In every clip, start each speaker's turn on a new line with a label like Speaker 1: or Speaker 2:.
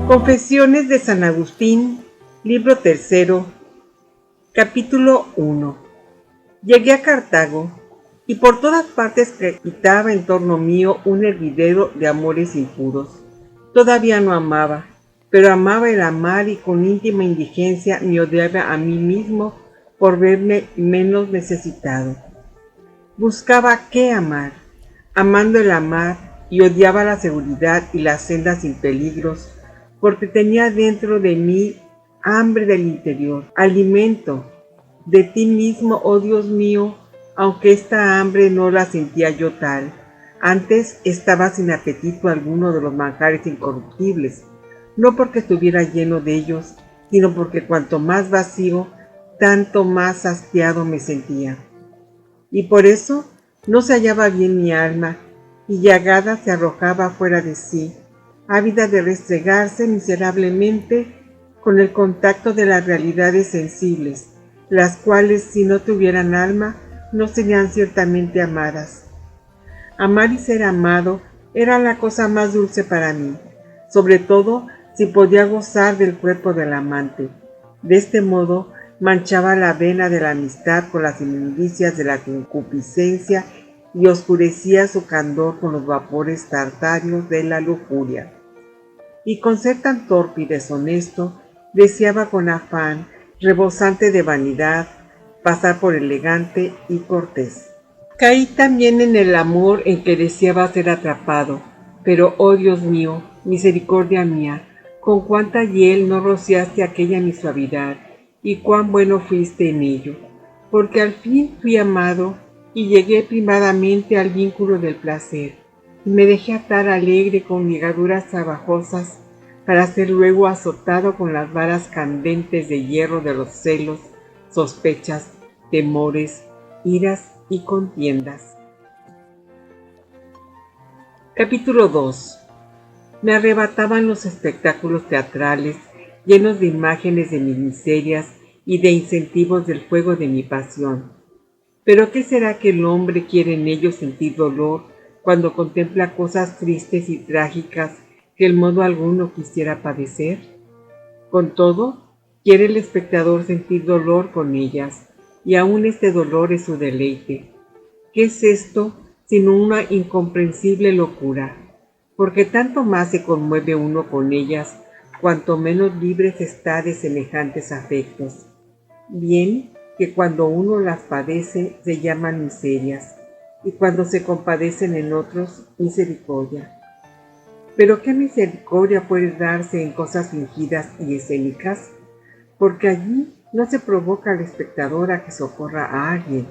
Speaker 1: Confesiones de San Agustín, libro 3, capítulo 1. Llegué a Cartago, y por todas partes crepitaba en torno mío un hervidero de amores impuros. Todavía no amaba, pero amaba el amar y con íntima indigencia me odiaba a mí mismo por verme menos necesitado. Buscaba qué amar, amando el amar, y odiaba la seguridad y las sendas sin peligros, porque tenía dentro de mí hambre del interior, alimento de ti mismo, oh Dios mío, aunque esta hambre no la sentía yo tal. Antes estaba sin apetito alguno de los manjares incorruptibles, no porque estuviera lleno de ellos, sino porque cuanto más vacío, tanto más hastiado me sentía. Y por eso no se hallaba bien mi alma, y llagada se arrojaba fuera de sí, ávida de restregarse miserablemente con el contacto de las realidades sensibles, las cuales si no tuvieran alma no serían ciertamente amadas. Amar y ser amado era la cosa más dulce para mí, sobre todo si podía gozar del cuerpo del amante. De este modo manchaba la vena de la amistad con las inmundicias de la concupiscencia y oscurecía su candor con los vapores tartáreos de la lujuria. Y con ser tan torpe y deshonesto, deseaba con afán, rebosante de vanidad, pasar por elegante y cortés. Caí también en el amor en que deseaba ser atrapado, pero, oh Dios mío, misericordia mía, con cuánta hiel no rociaste aquella mi suavidad, y cuán bueno fuiste en ello, porque al fin fui amado, y llegué primadamente al vínculo del placer, y me dejé atar alegre con ligaduras trabajosas, para ser luego azotado con las varas candentes de hierro de los celos, sospechas, temores, iras y contiendas. Capítulo 2. Me arrebataban los espectáculos teatrales, llenos de imágenes de mis miserias y de incentivos del fuego de mi pasión. Pero ¿qué será que el hombre quiere en ellos sentir dolor cuando contempla cosas tristes y trágicas que el modo alguno quisiera padecer? Con todo, quiere el espectador sentir dolor con ellas, y aún este dolor es su deleite. ¿Qué es esto sino una incomprensible locura? Porque tanto más se conmueve uno con ellas, cuanto menos libres está de semejantes afectos. Bien que cuando uno las padece se llaman miserias, y cuando se compadecen en otros, misericordia. Pero ¿qué misericordia puede darse en cosas fingidas y escénicas? Porque allí no se provoca al espectador a que socorra a alguien,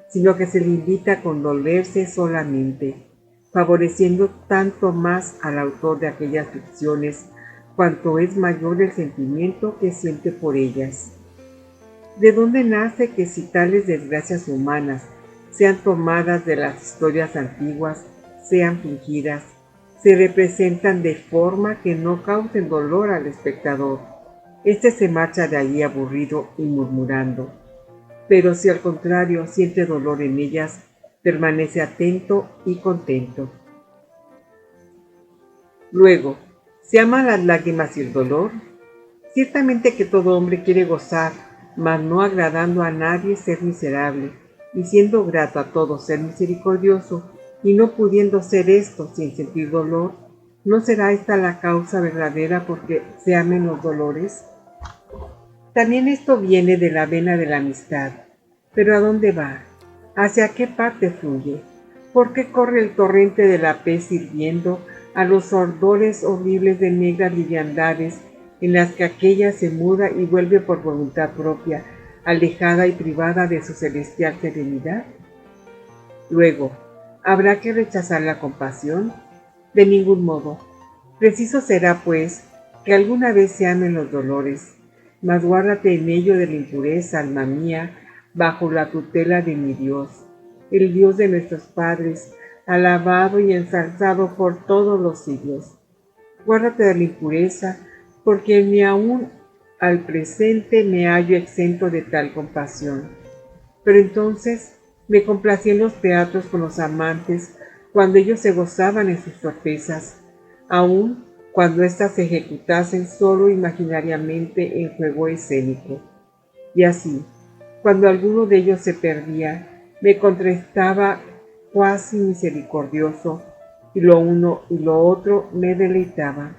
Speaker 1: sino que se le invita a condolerse solamente, favoreciendo tanto más al autor de aquellas ficciones, cuanto es mayor el sentimiento que siente por ellas. ¿De dónde nace que si tales desgracias humanas sean tomadas de las historias antiguas, sean fingidas, se representan de forma que no causen dolor al espectador? Este se marcha de allí aburrido y murmurando. Pero si al contrario siente dolor en ellas, permanece atento y contento. Luego, ¿se aman las lágrimas y el dolor? Ciertamente que todo hombre quiere gozar, mas no agradando a nadie ser miserable, y siendo grato a todos ser misericordioso, y no pudiendo ser esto sin sentir dolor, ¿no será esta la causa verdadera porque se amen los dolores? También esto viene de la vena de la amistad. ¿Pero a dónde va? ¿Hacia qué parte fluye? ¿Por qué corre el torrente de la pez hirviendo a los ardores horribles de negras liviandades en las que aquella se muda y vuelve por voluntad propia, alejada y privada de su celestial serenidad? Luego, ¿habrá que rechazar la compasión? De ningún modo. Preciso será, pues, que alguna vez se amen los dolores, mas guárdate en ello de la impureza, alma mía, bajo la tutela de mi Dios, el Dios de nuestros padres, alabado y ensalzado por todos los siglos. Guárdate de la impureza, porque ni aun al presente me hallo exento de tal compasión. Pero entonces me complací en los teatros con los amantes, cuando ellos se gozaban en sus torpezas, aún cuando éstas se ejecutasen solo imaginariamente en juego escénico. Y así, cuando alguno de ellos se perdía, me contestaba cuasi misericordioso, y lo uno y lo otro me deleitaba.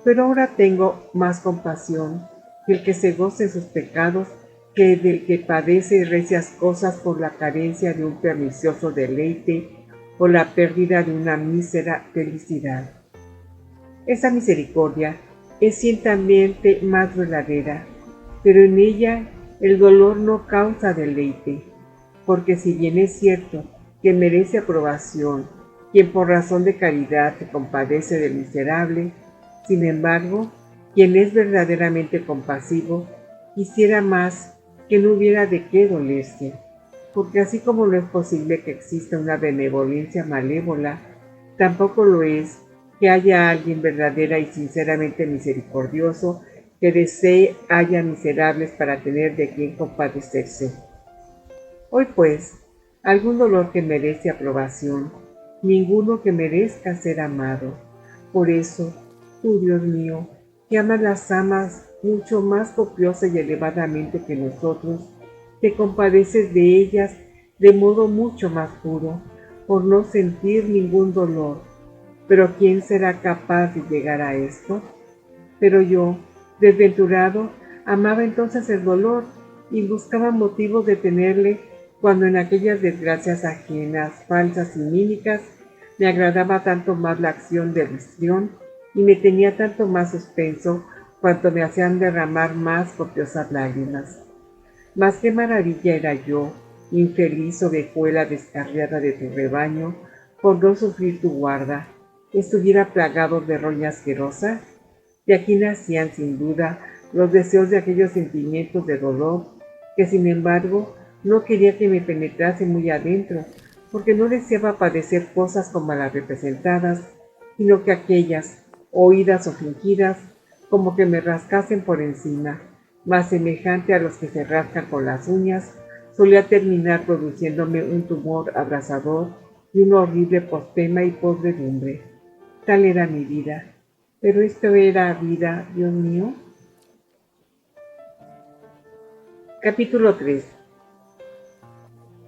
Speaker 1: Pero ahora tengo más compasión del que se goce en sus pecados que del que padece recias cosas por la carencia de un pernicioso deleite o la pérdida de una mísera felicidad. Esa misericordia es ciertamente más verdadera, pero en ella el dolor no causa deleite, porque si bien es cierto que merece aprobación quien por razón de caridad se compadece del miserable, sin embargo, quien es verdaderamente compasivo quisiera más que no hubiera de qué dolerse, porque así como no es posible que exista una benevolencia malévola, tampoco lo es que haya alguien verdadera y sinceramente misericordioso que desee haya miserables para tener de quien compadecerse. Hoy pues, algún dolor que merece aprobación, ninguno que merezca ser amado. Por eso, tú, Dios mío, que amas las almas mucho más copiosa y elevadamente que nosotros, te compadeces de ellas de modo mucho más puro, por no sentir ningún dolor. Pero ¿quién será capaz de llegar a esto? Pero yo, desventurado, amaba entonces el dolor y buscaba motivos de tenerle cuando en aquellas desgracias ajenas, falsas y mínicas, me agradaba tanto más la acción de visión y me tenía tanto más suspenso cuanto me hacían derramar más copiosas lágrimas. Mas qué maravilla era yo, infeliz ovejuela descarriada de tu rebaño, por no sufrir tu guarda, estuviera plagado de roña asquerosa. De aquí nacían sin duda los deseos de aquellos sentimientos de dolor que sin embargo no quería que me penetrase muy adentro, porque no deseaba padecer cosas como las representadas, sino que aquellas, oídas o fingidas, como que me rascasen por encima, más semejante a los que se rascan con las uñas, solía terminar produciéndome un tumor abrasador y una horrible pospema y podredumbre. Tal era mi vida. ¿Pero esto era vida, Dios mío? Capítulo 3.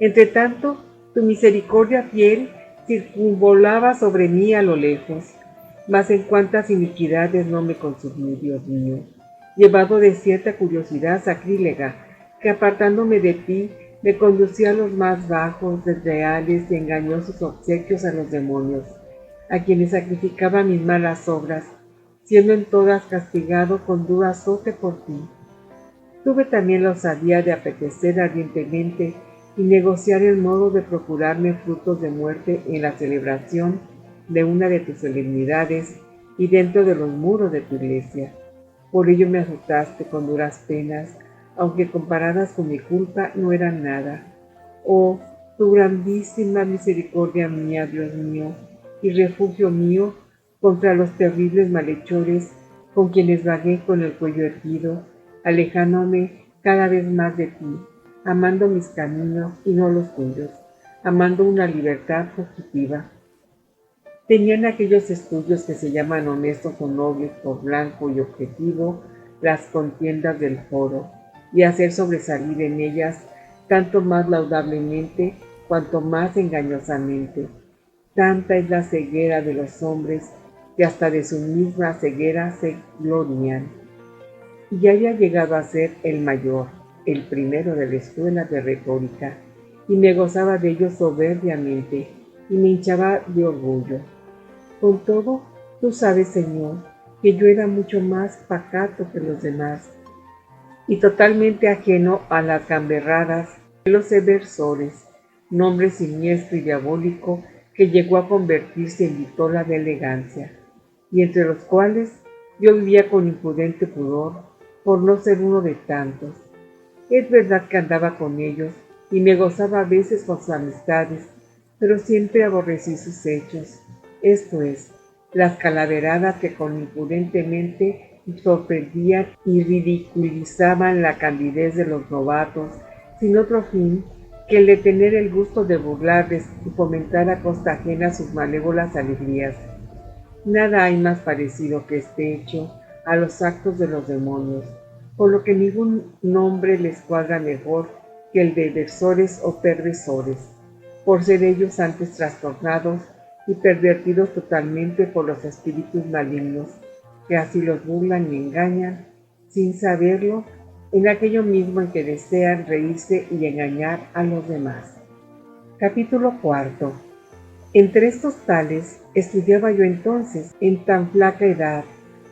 Speaker 1: Entretanto, tu misericordia fiel circunvolaba sobre mí a lo lejos, mas en cuántas iniquidades no me consumí, Dios mío, llevado de cierta curiosidad sacrílega, que apartándome de ti, me conducía a los más bajos, desleales y engañosos obsequios a los demonios, a quienes sacrificaba mis malas obras, siendo en todas castigado con duro azote por ti. Tuve también la osadía de apetecer ardientemente y negociar el modo de procurarme frutos de muerte en la celebración de una de tus solemnidades y dentro de los muros de tu iglesia. Por ello me asustaste con duras penas, aunque comparadas con mi culpa no eran nada. Oh, tu grandísima misericordia mía, Dios mío, y refugio mío contra los terribles malhechores con quienes vagué con el cuello erguido, alejándome cada vez más de ti, amando mis caminos y no los tuyos, amando una libertad fugitiva. Tenían aquellos estudios que se llaman honestos o nobles por blanco y objetivo las contiendas del foro, y hacer sobresalir en ellas tanto más laudablemente cuanto más engañosamente. Tanta es la ceguera de los hombres que hasta de su misma ceguera se glorían. Y haya llegado a ser el mayor, el primero de la escuela de retórica, y me gozaba de ello soberbiamente, y me hinchaba de orgullo. Con todo, tú sabes, Señor, que yo era mucho más pacato que los demás, y totalmente ajeno a las gamberradas de los eversores, nombre siniestro y diabólico que llegó a convertirse en vitola de elegancia, y entre los cuales yo vivía con impudente pudor, por no ser uno de tantos. Es verdad que andaba con ellos, y me gozaba a veces con sus amistades, pero siempre aborrecí sus hechos, esto es, las calaveradas que con impudentemente sorprendían y ridiculizaban la candidez de los novatos, sin otro fin que el de tener el gusto de burlarles y fomentar a costa ajena sus malévolas alegrías. Nada hay más parecido que este hecho a los actos de los demonios, por lo que ningún nombre les cuadra mejor que el de eversores o perversores, por ser ellos antes trastornados y pervertidos totalmente por los espíritus malignos, que así los burlan y engañan, sin saberlo, en aquello mismo en que desean reírse y engañar a los demás. Capítulo 4. Entre estos tales, estudiaba yo entonces, en tan flaca edad,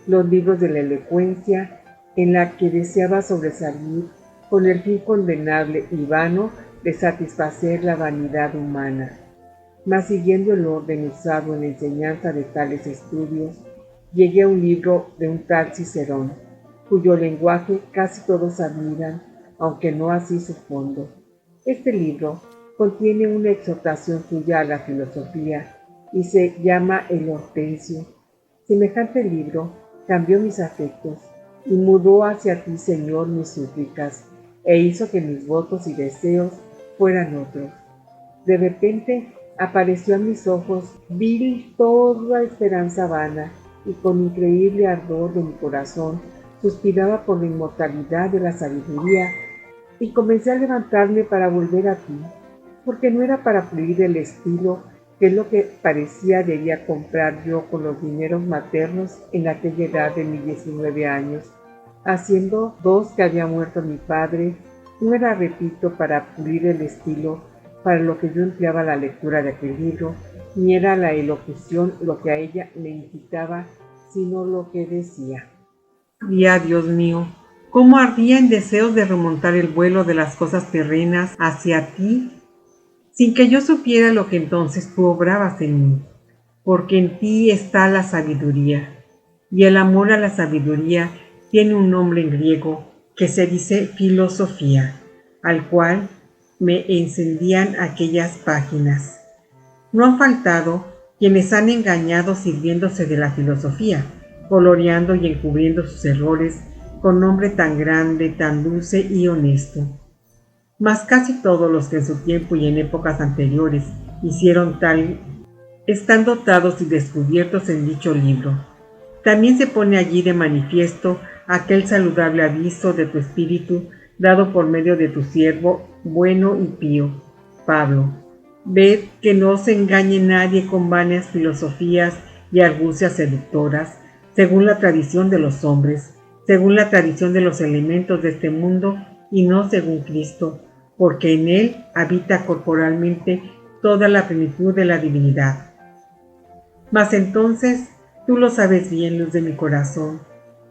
Speaker 1: los libros de la elocuencia, en la que deseaba sobresalir con el fin condenable y vano de satisfacer la vanidad humana. Mas siguiendo el orden usado en la enseñanza de tales estudios, llegué a un libro de un tal Cicerón, cuyo lenguaje casi todos admiran, aunque no así su fondo. Este libro contiene una exhortación suya a la filosofía y se llama El Hortensio. Semejante libro cambió mis afectos y mudó hacia ti, Señor, mis súplicas, e hizo que mis votos y deseos fueran otros. De repente apareció a mis ojos, vi toda esperanza vana, y con increíble ardor de mi corazón suspiraba por la inmortalidad de la sabiduría, y comencé a levantarme para volver a ti, porque no era para pulir el estilo, que es lo que parecía debía comprar yo con los dineros maternos en aquella edad de mis 19 años, haciendo 2 que había muerto mi padre. No era, repito, para pulir el estilo, para lo que yo empleaba la lectura de aquel libro, ni era la elocución lo que a ella me incitaba, sino lo que decía. Dios mío, cómo ardía en deseos de remontar el vuelo de las cosas terrenas hacia ti, sin que yo supiera lo que entonces tú obrabas en mí, porque en ti está la sabiduría, y el amor a la sabiduría tiene un nombre en griego que se dice filosofía, al cual me encendían aquellas páginas. No han faltado quienes han engañado sirviéndose de la filosofía, coloreando y encubriendo sus errores con nombre tan grande, tan dulce y honesto. Mas casi todos los que en su tiempo y en épocas anteriores hicieron tal, están dotados y descubiertos en dicho libro. También se pone allí de manifiesto aquel saludable aviso de tu espíritu dado por medio de tu siervo bueno y pío, Pablo. Ved que no se engañe nadie con vanas filosofías y argucias seductoras, según la tradición de los hombres, según la tradición de los elementos de este mundo y no según Cristo, porque en él habita corporalmente toda la plenitud de la divinidad. Mas entonces tú lo sabes bien, luz de mi corazón,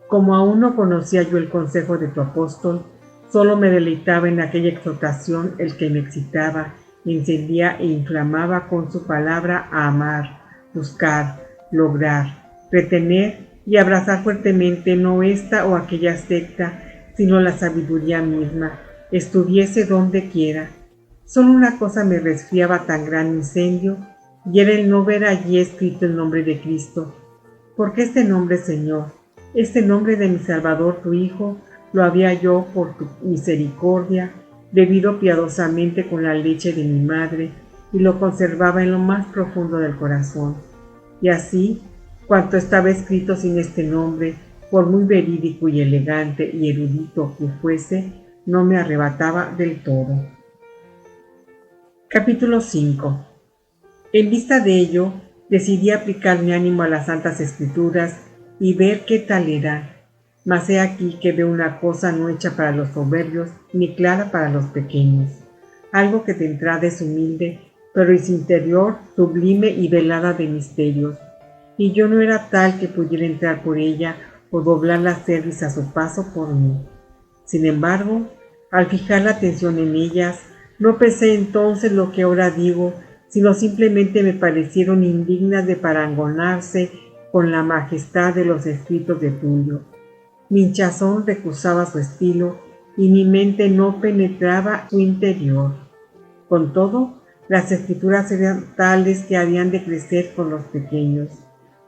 Speaker 1: como aún no conocía yo el consejo de tu apóstol, solo me deleitaba en aquella exhortación el que me excitaba, me encendía e inflamaba con su palabra a amar, buscar, lograr, retener y abrazar fuertemente no esta o aquella secta, sino la sabiduría misma, estuviese donde quiera. Solo una cosa me resfriaba tan gran incendio, y era el no ver allí escrito el nombre de Cristo. Porque este nombre, Señor, este nombre de mi Salvador, tu Hijo, lo había yo, por tu misericordia, bebido piadosamente con la leche de mi madre, y lo conservaba en lo más profundo del corazón. Y así, cuanto estaba escrito sin este nombre, por muy verídico y elegante y erudito que fuese, no me arrebataba del todo. Capítulo 5. En vista de ello, decidí aplicar mi ánimo a las Santas Escrituras y ver qué tal era. Mas he aquí que veo una cosa no hecha para los soberbios, ni clara para los pequeños. Algo que de entrada es humilde, pero es interior, sublime y velada de misterios. Y yo no era tal que pudiera entrar por ella o doblar la cerviz a su paso por mí. Sin embargo, al fijar la atención en ellas, no pensé entonces lo que ahora digo, sino simplemente me parecieron indignas de parangonarse con la majestad de los escritos de Tulio. Mi hinchazón recusaba su estilo y mi mente no penetraba su interior. Con todo, las escrituras eran tales que habían de crecer con los pequeños.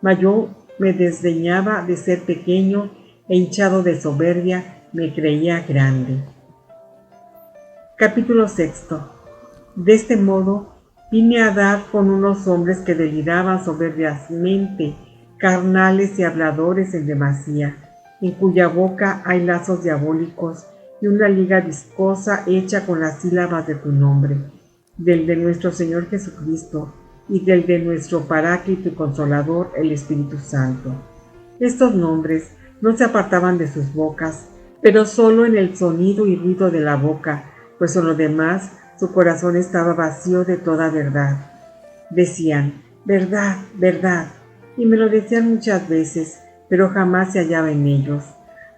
Speaker 1: Mas yo me desdeñaba de ser pequeño e hinchado de soberbia, me creía grande. Capítulo 6. De este modo, vine a dar con unos hombres que deliraban soberbiamente, carnales y habladores en demasía, en cuya boca hay lazos diabólicos y una liga viscosa hecha con las sílabas de tu nombre, del de nuestro Señor Jesucristo y del de nuestro Paráclito y Consolador, el Espíritu Santo. Estos nombres no se apartaban de sus bocas, pero solo en el sonido y ruido de la boca, pues en lo demás su corazón estaba vacío de toda verdad. Decían, verdad, verdad, y me lo decían muchas veces, pero jamás se hallaba en ellos.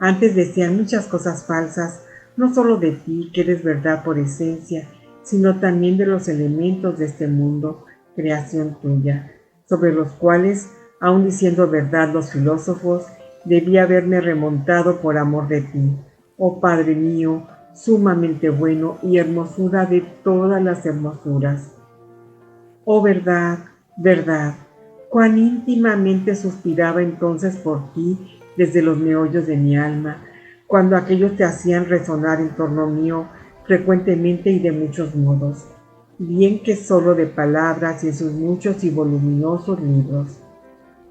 Speaker 1: Antes decían muchas cosas falsas, no solo de ti, que eres verdad por esencia, sino también de los elementos de este mundo, creación tuya, sobre los cuales, aun diciendo verdad los filósofos, debía haberme remontado por amor de ti, oh Padre mío, sumamente bueno y hermosura de todas las hermosuras. Oh verdad, verdad, cuán íntimamente suspiraba entonces por ti desde los meollos de mi alma, cuando aquellos te hacían resonar en torno mío frecuentemente y de muchos modos, bien que solo de palabras y en sus muchos y voluminosos libros.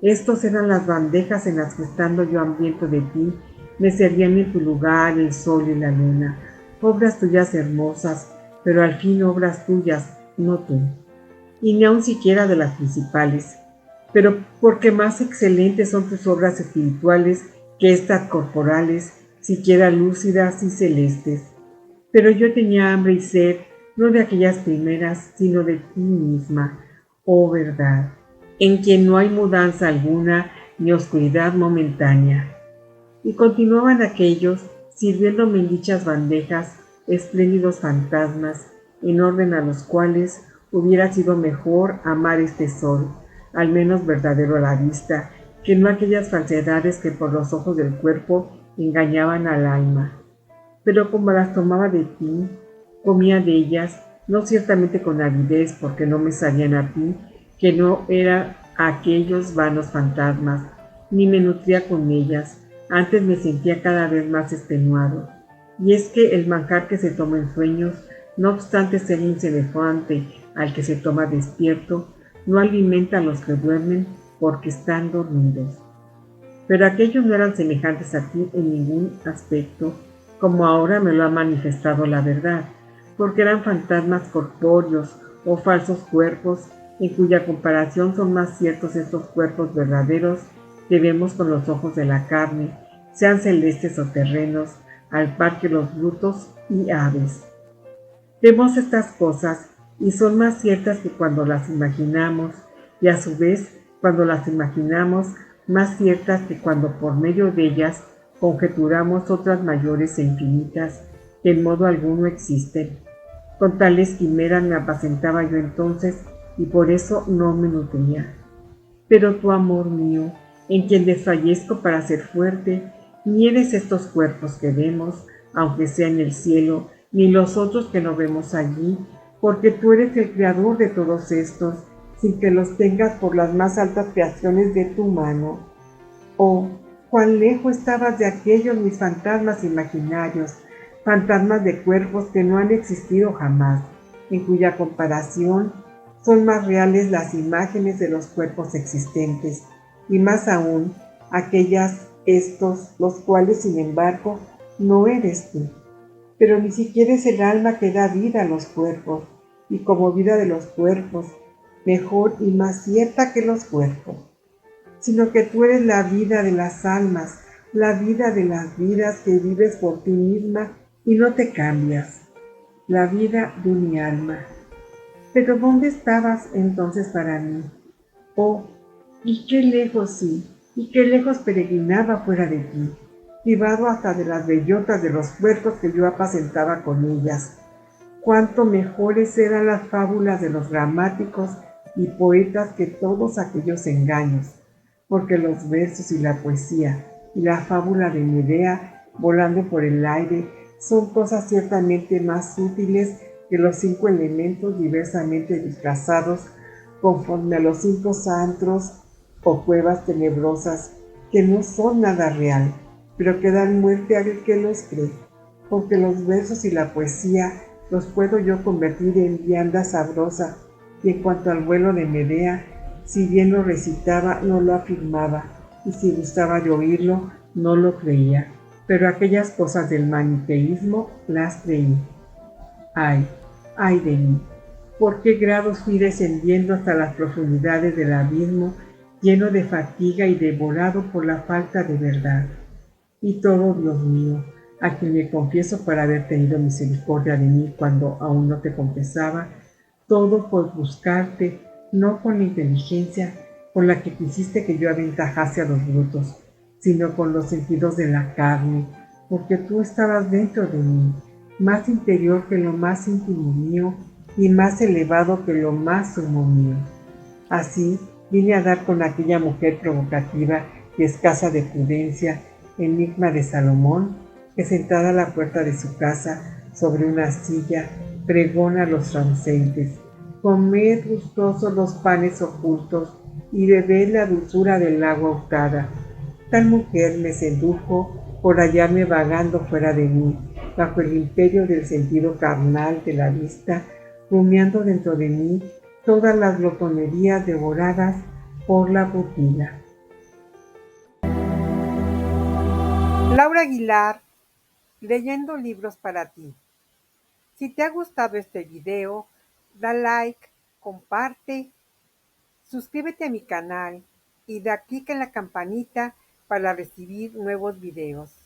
Speaker 1: Estos eran las bandejas en las que, estando yo hambriento de ti, me servían en tu lugar el sol y la luna, obras tuyas hermosas, pero al fin obras tuyas, no tú, y ni aun siquiera de las principales, pero porque más excelentes son tus obras espirituales que estas corporales, siquiera lúcidas y celestes. Pero yo tenía hambre y sed, no de aquellas primeras, sino de ti misma, oh verdad, en quien no hay mudanza alguna ni oscuridad momentánea. Y continuaban aquellos, sirviéndome en dichas bandejas, espléndidos fantasmas, en orden a los cuales hubiera sido mejor amar este sol, al menos verdadero a la vista, que no aquellas falsedades que por los ojos del cuerpo engañaban al alma. Pero como las tomaba de ti, comía de ellas, no ciertamente con avidez, porque no me sabían a ti, que no eran aquellos vanos fantasmas, ni me nutría con ellas, antes me sentía cada vez más extenuado. Y es que el manjar que se toma en sueños, no obstante ser insemejante al que se toma despierto, no alimenta a los que duermen porque están dormidos. Pero aquellos no eran semejantes a ti en ningún aspecto, como ahora me lo ha manifestado la verdad, porque eran fantasmas corpóreos o falsos cuerpos, en cuya comparación son más ciertos estos cuerpos verdaderos que vemos con los ojos de la carne, sean celestes o terrenos, al par que los brutos y aves. Vemos estas cosas y son más ciertas que cuando las imaginamos, y a su vez, cuando las imaginamos, más ciertas que cuando por medio de ellas conjeturamos otras mayores e infinitas que en modo alguno existen. Con tales quimeras me apacentaba yo entonces y por eso no me nutría. Pero tu amor mío, en quien desfallezco para ser fuerte, ni eres estos cuerpos que vemos, aunque sea en el cielo, ni los otros que no vemos allí, porque tú eres el creador de todos estos, sin que los tengas por las más altas creaciones de tu mano. Oh, cuán lejos estabas de aquellos mis fantasmas imaginarios, fantasmas de cuerpos que no han existido jamás, en cuya comparación son más reales las imágenes de los cuerpos existentes, y más aún estos, los cuales sin embargo no eres tú. Pero ni siquiera es el alma que da vida a los cuerpos, y como vida de los cuerpos, mejor y más cierta que los cuerpos, sino que tú eres la vida de las almas, la vida de las vidas que vives por ti misma y no te cambias, la vida de mi alma. Pero ¿dónde estabas entonces para mí? Oh, y qué lejos sí, y qué lejos peregrinaba fuera de ti, privado hasta de las bellotas de los puercos que yo apacentaba con ellas. Cuánto mejores eran las fábulas de los gramáticos y poetas que todos aquellos engaños, porque los versos y la poesía y la fábula de Medea volando por el aire son cosas ciertamente más útiles que los 5 elementos diversamente disfrazados conforme a los 5 antros o cuevas tenebrosas que no son nada real, pero que dan muerte al que los cree, porque los versos y la poesía los puedo yo convertir en vianda sabrosa, y en cuanto al vuelo de Medea, Si bien lo recitaba, no lo afirmaba, y si gustaba de oírlo, no lo creía. Pero aquellas cosas del maniqueísmo las creí. Ay, ay de mí. ¿Por qué grados fui descendiendo hasta las profundidades del abismo, lleno de fatiga y devorado por la falta de verdad? Y todo, Dios mío, a quien me confieso por haber tenido misericordia de mí cuando aún no te confesaba, todo por buscarte, no con la inteligencia con la que quisiste que yo aventajase a los brutos, sino con los sentidos de la carne, porque tú estabas dentro de mí, más interior que lo más íntimo mío y más elevado que lo más sumo mío. Así vine a dar con aquella mujer provocativa y escasa de prudencia, enigma de Salomón, que sentada a la puerta de su casa, sobre una silla, pregona a los transeúntes: comed gustosos los panes ocultos y bebed la dulzura del agua hurtada. Tal mujer me sedujo por hallarme vagando fuera de mí, bajo el imperio del sentido carnal de la vista, rumiando dentro de mí todas las glotonerías devoradas por la rutina. Laura Aguilar, leyendo libros para ti. Si te ha gustado este video, da like, comparte, suscríbete a mi canal y da clic en la campanita para recibir nuevos videos.